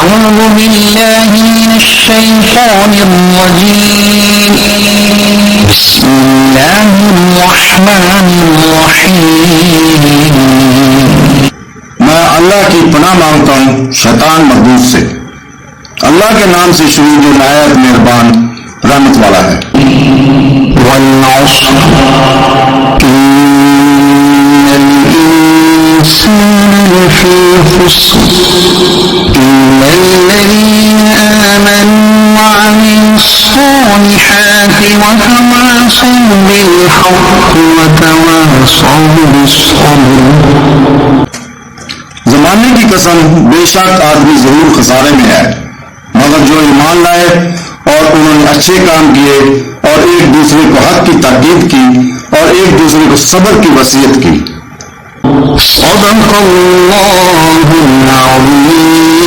أعوذ بالله من الشيطان الرجيم. بسم الله الرحمن الرحيم. میں اللہ کی پناہ مانگتا ہوں شیطان مردود سے. اللہ کے نام سے شروع جو نہایت مہربان رحمت والا ہے. والعصر إن الإنسان لفي خسر إلا الذين آمنوا وعملوا الصالحات وتواصوا بالحق وتواصوا بالصبر. زمانے کی قسم بے شک آدمی ضرور خسارے میں ہے مگر جو ایمان لائے اور انہوں نے اچھے کام کیے اور ایک دوسرے کو حق کی تاکید کی اور ایک دوسرے کو صبر کی وصیت کی. صدق اللہ العظیم.